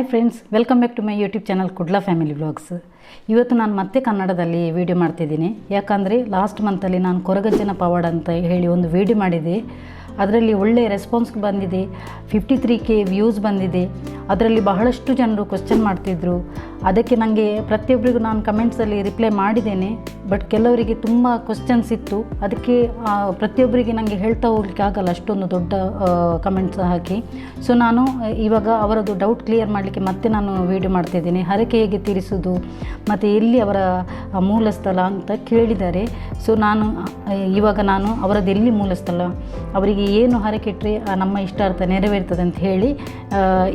Hi friends, welcome back to my YouTube channel Kudla family vlogs. ಇವತ್ತು ನಾನು ಮತ್ತೆ ಕನ್ನಡದಲ್ಲಿ ವಿಡಿಯೋ ಮಾಡ್ತಿದ್ದೀನಿ. ಯಾಕಂದರೆ ಲಾಸ್ಟ್ ಮಂತಲ್ಲಿ ನಾನು ಕೊರಗಜ್ಜನ ಪವಾಡ ಅಂತ ಹೇಳಿ ಒಂದು ವಿಡಿಯೋ ಮಾಡಿದೆ. ಅದರಲ್ಲಿ ಒಳ್ಳೆಯ ರೆಸ್ಪಾನ್ಸ್ ಬಂದಿದೆ. 53K ವ್ಯೂಸ್ ಬಂದಿದೆ. ಅದರಲ್ಲಿ ಬಹಳಷ್ಟು ಜನರು ಕ್ವಶ್ಚನ್ ಮಾಡ್ತಿದ್ರು. ಅದಕ್ಕೆ ನನಗೆ ಪ್ರತಿಯೊಬ್ಬರಿಗೂ ನಾನು ಕಮೆಂಟ್ಸಲ್ಲಿ ರಿಪ್ಲೈ ಮಾಡಿದ್ದೇನೆ. ಬಟ್ ಕೆಲವರಿಗೆ ತುಂಬ ಕ್ವಶ್ಚನ್ಸ್ ಇತ್ತು. ಅದಕ್ಕೆ ಪ್ರತಿಯೊಬ್ಬರಿಗೆ ನನಗೆ ಹೇಳ್ತಾ ಹೋಗ್ಲಿಕ್ಕೆ ಆಗಲ್ಲ, ಅಷ್ಟೊಂದು ದೊಡ್ಡ ಕಮೆಂಟ್ಸ್ ಹಾಕಿ. ಸೊ ನಾನು ಇವಾಗ ಅವರದ್ದು ಡೌಟ್ ಕ್ಲಿಯರ್ ಮಾಡಲಿಕ್ಕೆ ಮತ್ತೆ ನಾನು ವಿಡಿಯೋ ಮಾಡ್ತಿದ್ದೀನಿ. ಹರಕೆ ಹೇಗೆ ತೀರಿಸೋದು ಮತ್ತು ಎಲ್ಲಿ ಅವರ ಮೂಲ ಸ್ಥಳ ಅಂತ ಕೇಳಿದ್ದಾರೆ. ಸೊ ಇವಾಗ ನಾನು ಅವರದ್ದು ಎಲ್ಲಿ ಮೂಲ ಸ್ಥಳ, ಅವರಿಗೆ ಏನು ಹರಕೆ ಇಟ್ಟರೆ ನಮ್ಮ ಇಷ್ಟಾರ್ಥ ನೆರವೇರ್ತದೆ ಅಂತ ಹೇಳಿ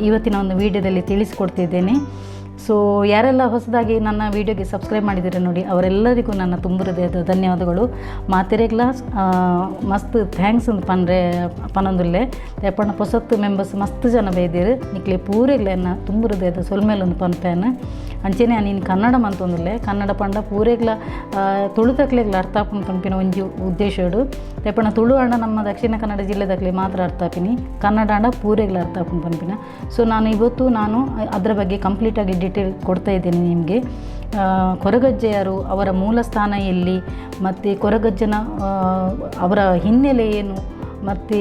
ಇವತ್ತಿನ ಒಂದು ವಿಡಿಯೋದಲ್ಲಿ ತಿಳಿಸ್ಕೊಡ್ತಿದ್ದೇನೆ. ಸೊ ಯಾರೆಲ್ಲ ಹೊಸದಾಗಿ ನನ್ನ ವೀಡಿಯೋಗೆ ಸಬ್ಸ್ಕ್ರೈಬ್ ಮಾಡಿದ್ದೀರಾ ನೋಡಿ, ಅವರೆಲ್ಲರಿಗೂ ನನ್ನ ತುಂಬ ಹೃದಯದ ಧನ್ಯವಾದಗಳು. ಮಾತೆರೆಗ್ಲ ಮಸ್ತ್ ಥ್ಯಾಂಕ್ಸ್ ಅಂತ ಪನೊಂದುಲ್ಲೆ ಎಪ್ಪಣ್ಣ ಹೊಸತ್ತು ಮೆಂಬರ್ಸ್ ಮಸ್ತ್ ಜನ ಬೇಯ್ದಿರು ನಿಕ್ಲೆ ಪೂರೆಗ್ಲ ಎನ್ನ ತುಂಬ ಹೃದಯದ ಸೊಲ್ಮೇಲೊಂದು ಪನ್ಪೇನು ಅಂಚೆನೆ ನೀನು ಕನ್ನಡ ಮಂತೊಂದುಲ್ಲೆ ಕನ್ನಡ ಪಂಡ ಪೂರೆಗ್ಲ ತುಳುತಕ್ಲೆಗ್ಲ ಅರ್ಥ ಆಪುನ ಪನ್ಪಿನ ಒಂಜಿ ಉದ್ದೇಶಡು ಎಪ್ಪಣ್ಣ ತುಳು ಅಂಡ ನಮ್ಮ ದಕ್ಷಿಣ ಕನ್ನಡ ಜಿಲ್ಲೆದಾಗಲಿ ಮಾತ್ರ ಅರ್ಥ ಆಪಿನಿ, ಕನ್ನಡ ಅಂಡ ಪೂರೆಗ್ಲ ಅರ್ಥ ಆಪುನ ಪನ್ಪಿನ. ಸೊ ಇವತ್ತು ನಾನು ಅದರ ಬಗ್ಗೆ ಕಂಪ್ಲೀಟಾಗಿ ಡೀಟೇಲ್ ಕೊಡ್ತಾ ಇದ್ದೀನಿ ನಿಮಗೆ. ಕೊರಗಜ್ಜೆ ಯಾರು, ಅವರ ಮೂಲ ಸ್ಥಾನ ಎಲ್ಲಿ, ಮತ್ತು ಕೊರಗಜ್ಜನ ಅವರ ಹಿನ್ನೆಲೆ ಏನು, ಮತ್ತು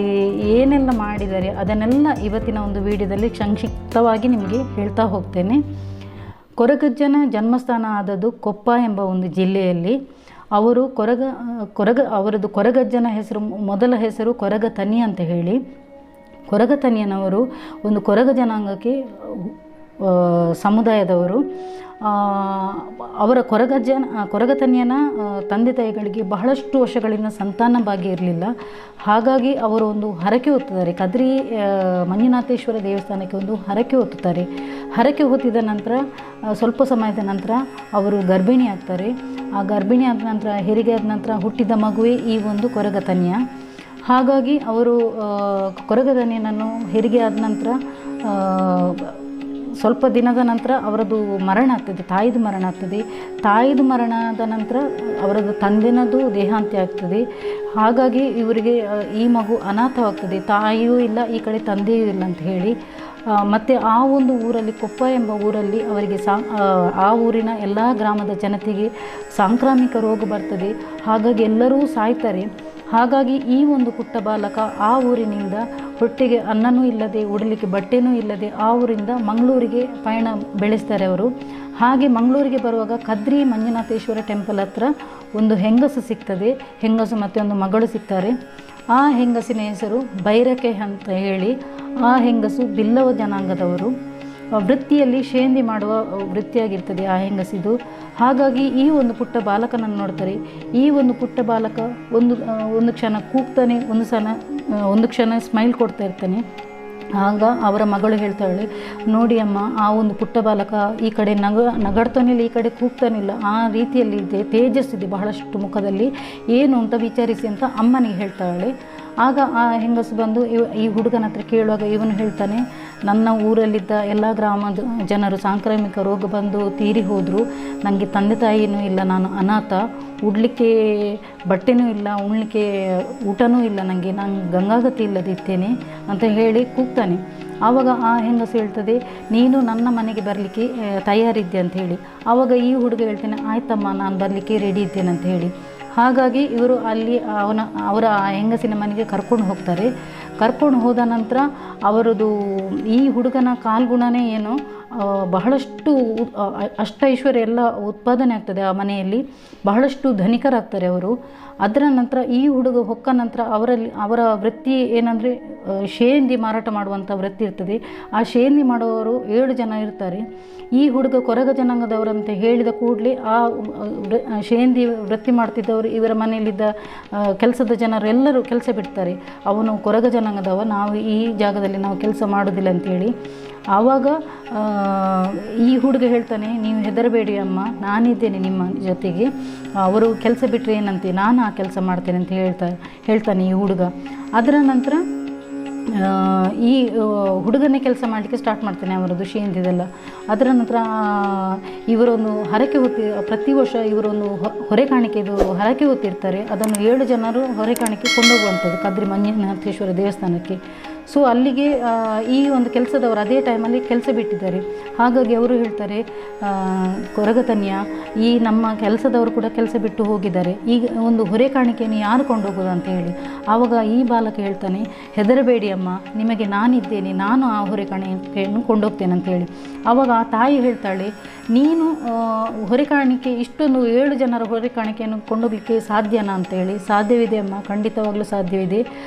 ಏನೆಲ್ಲ ಮಾಡಿದ್ದಾರೆ ಅದನ್ನೆಲ್ಲ ಇವತ್ತಿನ ಒಂದು ವಿಡಿಯೋದಲ್ಲಿ ಸಂಕ್ಷಿಪ್ತವಾಗಿ ನಿಮಗೆ ಹೇಳ್ತಾ ಹೋಗ್ತೇನೆ. ಕೊರಗಜ್ಜನ ಜನ್ಮಸ್ಥಾನ ಆದದ್ದು ಕೊಪ್ಪ ಎಂಬ ಒಂದು ಜಿಲ್ಲೆಯಲ್ಲಿ. ಅವರು ಅವರದ್ದು ಕೊರಗಜ್ಜನ ಹೆಸರು, ಮೊದಲ ಹೆಸರು ಕೊರಗತನಿಯ ಅಂತ ಹೇಳಿ. ಕೊರಗತನಿಯನವರು ಒಂದು ಕೊರಗ ಜನಾಂಗಕ್ಕೆ ಸಮುದಾಯದವರು. ಅವರ ಕೊರಗತನಿಯನ ತಂದೆ ತಾಯಿಗಳಿಗೆ ಬಹಳಷ್ಟು ವರ್ಷಗಳಿಂದ ಸಂತಾನ ಭಾಗ್ಯ ಇರಲಿಲ್ಲ. ಹಾಗಾಗಿ ಅವರು ಒಂದು ಹರಕೆ ಹೊತ್ತಿದ್ದಾರೆ. ಕದ್ರಿ ಮಂಜುನಾಥೇಶ್ವರ ದೇವಸ್ಥಾನಕ್ಕೆ ಒಂದು ಹರಕೆ ಹೊತ್ತುತ್ತಾರೆ. ಹರಕೆ ಹೊತ್ತಿದ ನಂತರ ಸ್ವಲ್ಪ ಸಮಯದ ನಂತರ ಅವರು ಗರ್ಭಿಣಿ ಆಗ್ತಾರೆ. ಆ ಗರ್ಭಿಣಿ ಆದ ನಂತರ, ಹೆರಿಗೆ ಆದ ನಂತರ ಹುಟ್ಟಿದ ಮಗುವೇ ಈ ಒಂದು ಕೊರಗತನಿಯ. ಹಾಗಾಗಿ ಅವರು ಕೊರಗತನಿಯನನ್ನು ಹೆರಿಗೆ ಆದ ನಂತರ ಸ್ವಲ್ಪ ದಿನದ ನಂತರ ಅವರದ್ದು ಮರಣ ಆಗ್ತದೆ, ತಾಯಿದು ಮರಣ ಆಗ್ತದೆ. ತಾಯಿದು ಮರಣದ ನಂತರ ಅವರದ್ದು ತಂದೆನದು ದೇಹಾಂತ್ಯ ಆಗ್ತದೆ. ಹಾಗಾಗಿ ಇವರಿಗೆ ಈ ಮಗು ಅನಾಥವಾಗ್ತದೆ, ತಾಯಿಯೂ ಇಲ್ಲ, ಈ ಕಡೆ ತಂದೆಯೂ ಇಲ್ಲ ಅಂತ ಹೇಳಿ. ಮತ್ತು ಆ ಒಂದು ಊರಲ್ಲಿ, ಕೊಪ್ಪ ಎಂಬ ಊರಲ್ಲಿ ಅವರಿಗೆ ಆ ಊರಿನ ಎಲ್ಲ ಗ್ರಾಮದ ಜನತೆಗೆ ಸಾಂಕ್ರಾಮಿಕ ರೋಗ ಬರ್ತದೆ. ಹಾಗಾಗಿ ಎಲ್ಲರೂ ಸಾಯ್ತಾರೆ. ಹಾಗಾಗಿ ಈ ಒಂದು ಪುಟ್ಟ ಬಾಲಕ ಆ ಊರಿನಿಂದ ಹೊಟ್ಟೆಗೆ ಅನ್ನನೂ ಇಲ್ಲದೆ, ಉಡಲಿಕ್ಕೆ ಬಟ್ಟೆನೂ ಇಲ್ಲದೆ ಆ ಊರಿಂದ ಮಂಗಳೂರಿಗೆ ಪಯಣ ಬೆಳೆಸ್ತಾರೆ ಅವರು. ಹಾಗೆ ಮಂಗಳೂರಿಗೆ ಬರುವಾಗ ಕದ್ರಿ ಮಂಜುನಾಥೇಶ್ವರ ಟೆಂಪಲ್ ಹತ್ರ ಒಂದು ಹೆಂಗಸು ಸಿಗ್ತದೆ. ಹೆಂಗಸು ಮತ್ತು ಒಂದು ಮಗಳು ಸಿಗ್ತಾರೆ. ಆ ಹೆಂಗಸಿನ ಹೆಸರು ಬೈರಕೆ ಅಂತ ಹೇಳಿ. ಆ ಹೆಂಗಸು ಬಿಲ್ಲವ ಜನಾಂಗದವರು. ವೃತ್ತಿಯಲ್ಲಿ ಶೇಂದಿ ಮಾಡುವ ವೃತ್ತಿಯಾಗಿರ್ತದೆ ಆ ಹೆಂಗಸಿದು. ಹಾಗಾಗಿ ಈ ಒಂದು ಪುಟ್ಟ ಬಾಲಕನನ್ನು ನೋಡ್ತಾರೆ. ಈ ಒಂದು ಪುಟ್ಟ ಬಾಲಕ ಒಂದು ಕ್ಷಣ ಕೂಗ್ತಾನೆ, ಒಂದು ಕ್ಷಣ ಸ್ಮೈಲ್ ಕೊಡ್ತಾ ಇರ್ತಾನೆ. ಆಗ ಅವರ ಮಗಳು ಹೇಳ್ತಾಳೆ, ನೋಡಿ ಅಮ್ಮ, ಆ ಒಂದು ಪುಟ್ಟ ಬಾಲಕ ಈ ಕಡೆ ನಗಾಡ್ತಾನಿಲ್ಲ, ಈ ಕಡೆ ಕೂಗ್ತಾನಿಲ್ಲ, ಆ ರೀತಿಯಲ್ಲಿ ಇದೆ, ತೇಜಸ್ಸಿದೆ ಬಹಳಷ್ಟು ಮುಖದಲ್ಲಿ, ಏನು ಅಂತ ವಿಚಾರಿಸಿ ಅಂತ ಅಮ್ಮನಿಗೆ ಹೇಳ್ತಾಳೆ. ಆಗ ಆ ಹೆಂಗಸು ಬಂದು ಈ ಹುಡುಗನ ಹತ್ರ ಕೇಳುವಾಗ ಇವನು ಹೇಳ್ತಾನೆ, ನನ್ನ ಊರಲ್ಲಿದ್ದ ಎಲ್ಲ ಗ್ರಾಮದ ಜನರು ಸಾಂಕ್ರಾಮಿಕ ರೋಗ ಬಂದು ತೀರಿ ಹೋದರು. ನನಗೆ ತಂದೆ ತಾಯಿನೂ ಇಲ್ಲ, ನಾನು ಅನಾಥ, ಉಡ್ಲಿಕ್ಕೆ ಬಟ್ಟೆನೂ ಇಲ್ಲ, ಉಣ್ಲಿಕ್ಕೆ ಊಟನೂ ಇಲ್ಲ, ನಾನು ಗಂಗಾಗತಿ ಇಲ್ಲದಿದ್ದೇನೆ ಅಂತ ಹೇಳಿ ಕೂಗ್ತಾನೆ. ಆವಾಗ ಆ ಹೆಂಗಸು ಹೇಳ್ತದೆ, ನೀನು ನನ್ನ ಮನೆಗೆ ಬರಲಿಕ್ಕೆ ತಯಾರಿದ್ದೆ ಅಂತ ಹೇಳಿ. ಆವಾಗ ಈ ಹುಡುಗ ಹೇಳ್ತಾನೆ, ಆಯ್ತಮ್ಮ, ನಾನು ಬರಲಿಕ್ಕೆ ರೆಡಿ ಇದ್ದೇನೆ ಅಂತ ಹೇಳಿ. ಹಾಗಾಗಿ ಇವರು ಅಲ್ಲಿ ಅವರ ಹೆಂಗಸಿನ ಮನೆಗೆ ಕರ್ಕೊಂಡು ಹೋಗ್ತಾರೆ. ಕರ್ಕೊಂಡು ಹೋದ ನಂತರ ಅವರದು ಈ ಹುಡುಗನ ಕಾಲ್ಗುಣನೇ ಏನು, ಬಹಳಷ್ಟು ಅಷ್ಟೈಶ್ವರ್ಯ ಎಲ್ಲ ಉತ್ಪಾದನೆ ಆಗ್ತದೆ ಆ ಮನೆಯಲ್ಲಿ. ಬಹಳಷ್ಟು ಧನಿಕರಾಗ್ತಾರೆ ಅವರು. ಅದರ ನಂತರ ಈ ಹುಡುಗ ಹೊಕ್ಕ ನಂತರ ಅವರ ವೃತ್ತಿ ಏನಂದರೆ ಶೇಂದಿ ಮಾರಾಟ ಮಾಡುವಂಥ ವೃತ್ತಿ ಇರ್ತದೆ. ಆ ಶೇಂದಿ ಮಾಡುವವರು 7 ಜನ ಇರ್ತಾರೆ. ಈ ಹುಡುಗ ಕೊರಗ ಜನಾಂಗದವರಂತ ಹೇಳಿದ ಕೂಡಲೇ ಆ ಶೇಂದಿ ವೃತ್ತಿ ಮಾಡ್ತಿದ್ದವರು, ಇವರ ಮನೆಯಲ್ಲಿದ್ದ ಕೆಲಸದ ಜನರು ಎಲ್ಲರೂ ಕೆಲಸ ಬಿಡ್ತಾರೆ. ಅವನು ಕೊರಗ ಜನಾಂಗದವ, ನಾವು ಈ ಜಾಗದಲ್ಲಿ ನಾವು ಕೆಲಸ ಮಾಡೋದಿಲ್ಲ ಅಂಥೇಳಿ. ಆವಾಗ ಈ ಹುಡುಗ ಹೇಳ್ತಾನೆ, ನೀವು ಹೆದರಬೇಡಿ ಅಮ್ಮ, ನಾನಿದ್ದೇನೆ ನಿಮ್ಮ ಜೊತೆಗೆ, ಅವರು ಕೆಲಸ ಬಿಟ್ಟರೆ ಏನಂತೆ, ನಾನು ಆ ಕೆಲಸ ಮಾಡ್ತೇನೆ ಅಂತ ಹೇಳ್ತಾನೆ ಈ ಹುಡುಗ. ಅದರ ನಂತರ ಈ ಹುಡುಗನೇ ಕೆಲಸ ಮಾಡಲಿಕ್ಕೆ ಸ್ಟಾರ್ಟ್ ಮಾಡ್ತಾನೆ ಅವರದ್ದು ಶೇಂದಿದೆಲ್ಲ. ಅದರ ನಂತರ ಇವರೊಂದು ಹರಕೆ ಹೊತ್ತಿ, ಪ್ರತಿ ವರ್ಷ ಇವರೊಂದು ಹೊರೆ ಕಾಣಿಕೆದು ಹರಕೆ ಹೊತ್ತಿರ್ತಾರೆ. ಅದನ್ನು 7 ಜನರು ಹೊರೆ ಕಾಣಿಕೆ ಕೊಂಡೋಗುವಂಥದ್ದು ಕದ್ರಿ ಮಂಜುನಾಥೇಶ್ವರ ದೇವಸ್ಥಾನಕ್ಕೆ. ಸೊ ಅಲ್ಲಿಗೆ ಈ ಒಂದು ಕೆಲಸದವರು ಅದೇ ಟೈಮಲ್ಲಿ ಕೆಲಸ ಬಿಟ್ಟಿದ್ದಾರೆ. ಹಾಗಾಗಿ ಅವರು ಹೇಳ್ತಾರೆ, ಕೊರಗತನಿಯ, ಈ ನಮ್ಮ ಕೆಲಸದವರು ಕೂಡ ಕೆಲಸ ಬಿಟ್ಟು ಹೋಗಿದ್ದಾರೆ, ಈಗ ಒಂದು ಹೊರೆ ಕಾಣಿಕೆಯನ್ನು ಯಾರು ಕೊಂಡೋಗೋದು ಅಂತ ಹೇಳಿ. ಆವಾಗ ಈ ಬಾಲಕ ಹೇಳ್ತಾನೆ, ಹೆದರಬೇಡಿ ಅಮ್ಮ, ನಿಮಗೆ ನಾನಿದ್ದೇನೆ, ನಾನು ಆ ಹೊರೆ ಕಾಣಿಕೆಯನ್ನು ಕೊಂಡೋಗ್ತೇನೆ ಅಂತ ಹೇಳಿ. ಆವಾಗ ಆ ತಾಯಿ ಹೇಳ್ತಾಳೆ, ನೀನು ಹೊರೆ ಕಾಣಿಕೆ ಇಷ್ಟೊಂದು 7 ಜನರ ಹೊರೆ ಕಾಣಿಕೆಯನ್ನು ಕೊಂಡೋಗ್ಲಿಕ್ಕೆ ಸಾಧ್ಯನಾ ಅಂತೇಳಿ. ಸಾಧ್ಯವಿದೆ ಅಮ್ಮ, ಖಂಡಿತವಾಗ್ಲೂ ಸಾಧ್ಯವಿದೆ.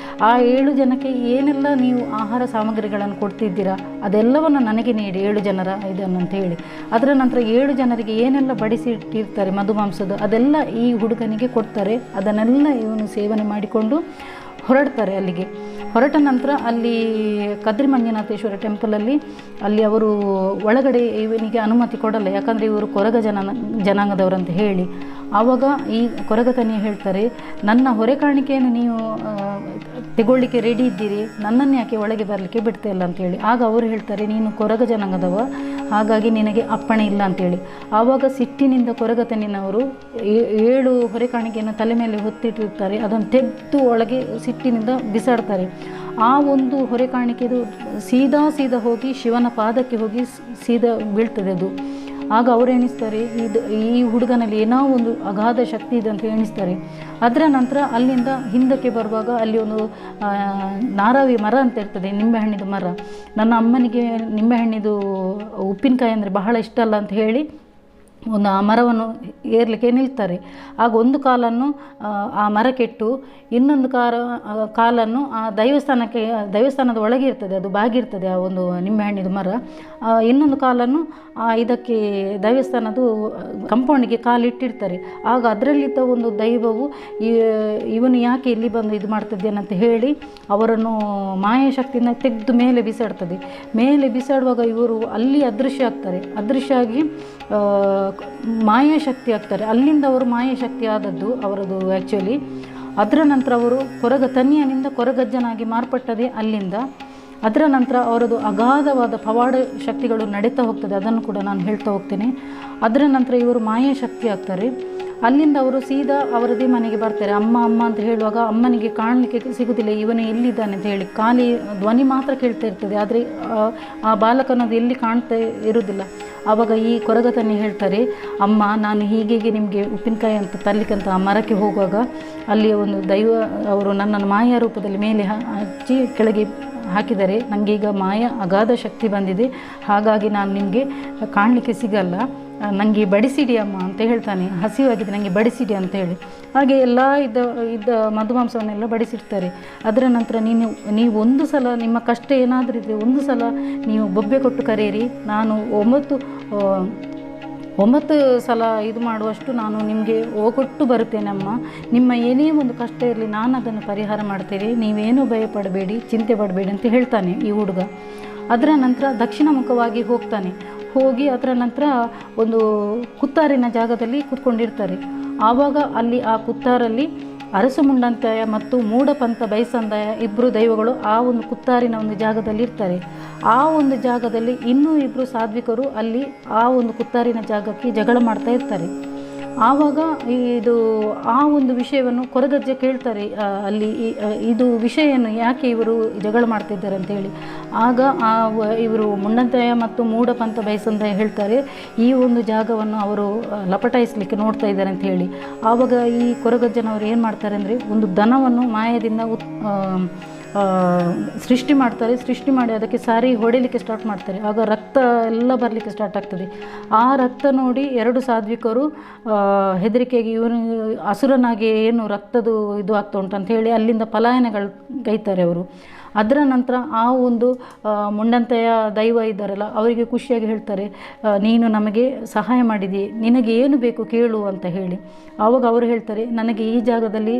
ಆ 7 ಜನಕ್ಕೆ ಏನೆಲ್ಲ ನೀವು ಆಹಾರ ಸಾಮಗ್ರಿಗಳನ್ನು ಕೊಡ್ತಿದ್ದೀರಾ ಅದೆಲ್ಲವನ್ನು ನನಗೆ ನೀಡಿ, 7 ಜನರ ಇದನ್ನು ಅಂತ ಹೇಳಿ. ಅದರ ನಂತರ 7 ಜನರಿಗೆ ಏನೆಲ್ಲ ಬಡಿಸಿಟ್ಟಿರ್ತಾರೆ ಮಧುಮಾಂಸದ, ಅದೆಲ್ಲ ಈ ಹುಡುಗನಿಗೆ ಕೊಡ್ತಾರೆ. ಅದನ್ನೆಲ್ಲ ಇವನು ಸೇವನೆ ಮಾಡಿಕೊಂಡು ಹೊರಡ್ತಾರೆ. ಅಲ್ಲಿಗೆ ಹೊರಟ ನಂತರ ಅಲ್ಲಿ ಕದ್ರಿ ಮಂಜುನಾಥೇಶ್ವರ ಟೆಂಪಲಲ್ಲಿ ಅಲ್ಲಿ ಅವರು ಒಳಗಡೆ ಇವನಿಗೆ ಅನುಮತಿ ಕೊಡಲ್ಲ, ಯಾಕಂದರೆ ಇವರು ಕೊರಗ ಜನಾಂಗದವರಂತ ಹೇಳಿ. ಆವಾಗ ಈ ಕೊರಗತನಿಯ ಹೇಳ್ತಾರೆ, ನನ್ನ ಹೊರೆ ಕಾಣಿಕೆಯನ್ನು ನೀವು ತಗೊಳ್ಳಿಕ್ಕೆ ರೆಡಿ ಇದ್ದೀರಿ, ನನ್ನನ್ನು ಯಾಕೆ ಒಳಗೆ ಬರಲಿಕ್ಕೆ ಬಿಡ್ತಾ ಇಲ್ಲ ಅಂತೇಳಿ. ಆಗ ಅವರು ಹೇಳ್ತಾರೆ, ನೀನು ಕೊರಗ ಜನಾಂಗದವ, ಹಾಗಾಗಿ ನಿನಗೆ ಅಪ್ಪಣೆ ಇಲ್ಲ ಅಂತೇಳಿ. ಆವಾಗ ಸಿಟ್ಟಿನಿಂದ ಕೊರಗತನಿನವರು 7 ಹೊರೆ ಕಾಣಿಕೆಯನ್ನು ತಲೆ ಮೇಲೆ ಹೊತ್ತಿಟ್ಟಿರ್ತಾರೆ, ಅದನ್ನು ತೆಗೆದು ಒಳಗೆ ಸಿಟ್ಟಿನಿಂದ ಬಿಸಾಡ್ತಾರೆ. ಆ ಒಂದು ಹೊರೆ ಕಾಣಿಕೆದು ಸೀದಾ ಹೋಗಿ ಶಿವನ ಪಾದಕ್ಕೆ ಹೋಗಿ ಸೀದಾ ಬೀಳ್ತದೆ ಅದು. ಆಗ ಅವರು ಎಣಿಸ್ತಾರೆ, ಈ ಹುಡುಗನಲ್ಲಿ ಏನೋ ಒಂದು ಅಗಾಧ ಶಕ್ತಿ ಇದೆ ಅಂತ ಎಣಿಸ್ತಾರೆ. ಅದರ ನಂತರ ಅಲ್ಲಿಂದ ಹಿಂದಕ್ಕೆ ಬರುವಾಗ ಅಲ್ಲಿ ಒಂದು ನಾರಾವಿ ಮರ ಅಂತ ಇರ್ತದೆ, ನಿಂಬೆಹಣ್ಣಿದು ಮರ. ನನ್ನ ಅಮ್ಮನಿಗೆ ನಿಂಬೆಹಣ್ಣಿದು ಉಪ್ಪಿನಕಾಯಿ ಅಂದರೆ ಬಹಳ ಇಷ್ಟ ಅಲ್ಲ ಅಂತ ಹೇಳಿ ಒಂದು ಆ ಮರವನ್ನು ಏರಲಿಕ್ಕೆ ನಿಲ್ತಾರೆ. ಆಗ ಒಂದು ಕಾಲನ್ನು ಆ ಮರಕ್ಕೆಟ್ಟು ಇನ್ನೊಂದು ಕಾಲನ್ನು ಆ ದೇವಸ್ಥಾನದ ಒಳಗೆ ಇರ್ತದೆ, ಅದು ಬಾಗಿರ್ತದೆ ಆ ಒಂದು ನಿಂಬೆಹಣ್ಣಿದು ಮರ. ಇನ್ನೊಂದು ಕಾಲನ್ನು ಇದಕ್ಕೆ ದೇವಸ್ಥಾನದ ಕಂಪೌಂಡಿಗೆ ಕಾಲಿಟ್ಟಿರ್ತಾರೆ. ಆಗ ಅದರಲ್ಲಿದ್ದ ಒಂದು ದೈವವು ಇವನು ಯಾಕೆ ಇಲ್ಲಿ ಬಂದು ಇದು ಮಾಡ್ತಿದ್ದೇನಂತ ಹೇಳಿ ಅವರನ್ನು ಮಾಯಾಶಕ್ತಿಯಿಂದ ತೆಗೆದು ಮೇಲೆ ಬಿಸಾಡ್ತದೆ. ಮೇಲೆ ಬಿಸಾಡುವಾಗ ಇವರು ಅಲ್ಲಿ ಅದೃಶ್ಯ ಆಗ್ತಾರೆ. ಅದೃಶ್ಯ ಆಗಿ ಮಾಯಾಶಕ್ತಿ ಆಗ್ತಾರೆ. ಅಲ್ಲಿಂದ ಅವರು ಮಾಯಾಶಕ್ತಿ ಆದದ್ದು ಅವರದು ಆ್ಯಕ್ಚುಲಿ. ಅದರ ನಂತರ ಅವರು ಕೊರಗತನಿಯನಿಂದ ಕೊರಗಜ್ಜನಾಗಿ ಮಾರ್ಪಟ್ಟದೆ ಅಲ್ಲಿಂದ. ಅದರ ನಂತರ ಅವರದು ಅಗಾಧವಾದ ಪವಾಡ ಶಕ್ತಿಗಳು ನಡೀತಾ ಹೋಗ್ತದೆ, ಅದನ್ನು ಕೂಡ ನಾನು ಹೇಳ್ತಾ ಹೋಗ್ತೇನೆ. ಅದರ ನಂತರ ಇವರು ಮಾಯಾಶಕ್ತಿ ಆಗ್ತಾರೆ. ಅಲ್ಲಿಂದ ಅವರು ಸೀದಾ ಅವರದೇ ಮನೆಗೆ ಬರ್ತಾರೆ. ಅಮ್ಮ ಅಮ್ಮ ಅಂತ ಹೇಳುವಾಗ ಅಮ್ಮನಿಗೆ ಕಾಣಲಿಕ್ಕೆ ಸಿಗುವುದಿಲ್ಲ, ಇವನು ಎಲ್ಲಿದ್ದಾನೆ ಅಂತ ಹೇಳಿ. ಖಾಲಿ ಧ್ವನಿ ಮಾತ್ರ ಕೇಳ್ತಾ ಇರ್ತದೆ, ಆದರೆ ಆ ಬಾಲಕನದು ಎಲ್ಲಿ ಕಾಣ್ತಾ ಇರುವುದಿಲ್ಲ. ಆವಾಗ ಈ ಕೊರಗತನಿ ಹೇಳ್ತಾರೆ, ಅಮ್ಮ ನಾನು ಹೀಗೆ ನಿಮಗೆ ಉಪ್ಪಿನಕಾಯಿ ಅಂತ ತರಲಿಕ್ಕಂತ ಆ ಮರಕ್ಕೆ ಹೋಗುವಾಗ ಅಲ್ಲಿ ಒಂದು ದೈವ ಅವರು ನನ್ನನ್ನು ಮಾಯಾ ರೂಪದಲ್ಲಿ ಮೇಲೆ ಹಚ್ಚಿ ಕೆಳಗೆ ಹಾಕಿದ್ದಾರೆ. ನನಗೆ ಈಗ ಅಗಾಧ ಶಕ್ತಿ ಬಂದಿದೆ, ಹಾಗಾಗಿ ನಾನು ನಿಮಗೆ ಕಾಣಲಿಕ್ಕೆ ಸಿಗಲ್ಲ, ನನಗೆ ಬಡಿಸಿಡಿ ಅಮ್ಮ ಅಂತ ಹೇಳ್ತಾನೆ. ಹಸಿವಾಗಿದೆ, ನನಗೆ ಬಡಿಸಿಡಿ ಅಂತ ಹೇಳಿ. ಹಾಗೆ ಎಲ್ಲ ಇದ್ದ ಮಧುಮಾಂಸವನ್ನೆಲ್ಲ ಬಡಿಸಿರ್ತಾರೆ. ಅದರ ನಂತರ ನೀವು ಒಂದು ಸಲ ನಿಮ್ಮ ಕಷ್ಟ ಏನಾದರೂ ಇದ್ದರೆ ಒಂದು ಸಲ ನೀವು ಬೊಬ್ಬೆ ಕೊಟ್ಟು ಕರೆಯಿರಿ, ನಾನು 9 ಸಲ ಇದು ಮಾಡುವಷ್ಟು ನಾನು ನಿಮಗೆ ಕೊಟ್ಟು ಬರುತ್ತೇನೆ ಅಮ್ಮ. ನಿಮ್ಮ ಏನೇ ಒಂದು ಕಷ್ಟ ಇರಲಿ, ನಾನು ಅದನ್ನು ಪರಿಹಾರ ಮಾಡ್ತೇನೆ, ನೀವೇನೂ ಭಯಪಡಬೇಡಿ, ಚಿಂತೆ ಪಡಬೇಡಿ ಅಂತ ಹೇಳ್ತಾನೆ ಈ ಹುಡುಗ. ಅದರ ನಂತರ ದಕ್ಷಿಣ ಮುಖವಾಗಿ ಹೋಗಿ ಅದರ ನಂತರ ಒಂದು ಕುತ್ತಾರಿನ ಜಾಗದಲ್ಲಿ ಕೂತ್ಕೊಂಡಿರ್ತಾರೆ. ಆವಾಗ ಅಲ್ಲಿ ಆ ಕುತ್ತಾರಲ್ಲಿ ಅರಸು ಮುಂಡಂತಾಯ ಮತ್ತು ಮೂಡಪಂಥ ಬೈಸಂದಾಯ 2 ದೈವಗಳು ಆ ಒಂದು ಕುತ್ತಾರಿನ ಒಂದು ಜಾಗದಲ್ಲಿ ಇರ್ತಾರೆ. ಆ ಒಂದು ಜಾಗದಲ್ಲಿ ಇನ್ನೂ 2 ಸಾಧ್ವಿಕರು ಅಲ್ಲಿ ಆ ಒಂದು ಕುತ್ತಾರಿನ ಜಾಗಕ್ಕೆ ಜಗಳ ಮಾಡ್ತಾ ಇರ್ತಾರೆ. ಆವಾಗ ಆ ಒಂದು ವಿಷಯವನ್ನು ಕೊರಗಜ್ಜೆ ಕೇಳ್ತಾರೆ, ಅಲ್ಲಿ ಇದು ವಿಷಯವನ್ನು ಯಾಕೆ ಇವರು ಜಗಳ ಮಾಡ್ತಿದ್ದಾರೆ ಅಂತ ಹೇಳಿ. ಆಗ ಇವರು ಮುಂಡಂತಾಯ ಮತ್ತು ಮೂಡಪಂಥ ಬೈಸಂದಾಯ ಹೇಳ್ತಾರೆ, ಈ ಒಂದು ಜಾಗವನ್ನು ಅವರು ಲಪಟಾಯಿಸಲಿಕ್ಕೆ ನೋಡ್ತಾ ಇದ್ದಾರೆ ಅಂತ ಹೇಳಿ. ಆವಾಗ ಈ ಕೊರಗಜ್ಜನವರು ಏನು ಮಾಡ್ತಾರೆ ಅಂದರೆ, ಒಂದು ದನವನ್ನು ಮಾಯದಿಂದ ಸೃಷ್ಟಿ ಮಾಡಿ ಅದಕ್ಕೆ ಸಾರಿ ಹೊಡಿಲಿಕ್ಕೆ ಸ್ಟಾರ್ಟ್ ಮಾಡ್ತಾರೆ. ಆಗ ರಕ್ತ ಎಲ್ಲ ಬರಲಿಕ್ಕೆ ಸ್ಟಾರ್ಟ್ ಆಗ್ತದೆ. ಆ ರಕ್ತ ನೋಡಿ 2 ಸಾಧ್ವಿಕರು ಹೆದರಿಕೆಗೆ ಇವನು ಅಸುರನಾಗಿ ಏನು ರಕ್ತದು ಇದು ಆಗ್ತಾ ಉಂಟು ಅಂತ ಹೇಳಿ ಅಲ್ಲಿಂದ ಪಲಾಯನಗಳು ಗೈತಾರೆ ಅವರು. ಅದರ ನಂತರ ಆ ಒಂದು ಮುಂಡಂತೆಯ ದೈವ ಇದ್ದಾರಲ್ಲ ಅವರಿಗೆ ಖುಷಿಯಾಗಿ ಹೇಳ್ತಾರೆ, ನೀನು ನಮಗೆ ಸಹಾಯ ಮಾಡಿದಿ, ನಿನಗೆ ಏನು ಬೇಕು ಕೇಳು ಅಂತ ಹೇಳಿ. ಆವಾಗ ಅವರು ಹೇಳ್ತಾರೆ, ನನಗೆ ಈ ಜಾಗದಲ್ಲಿ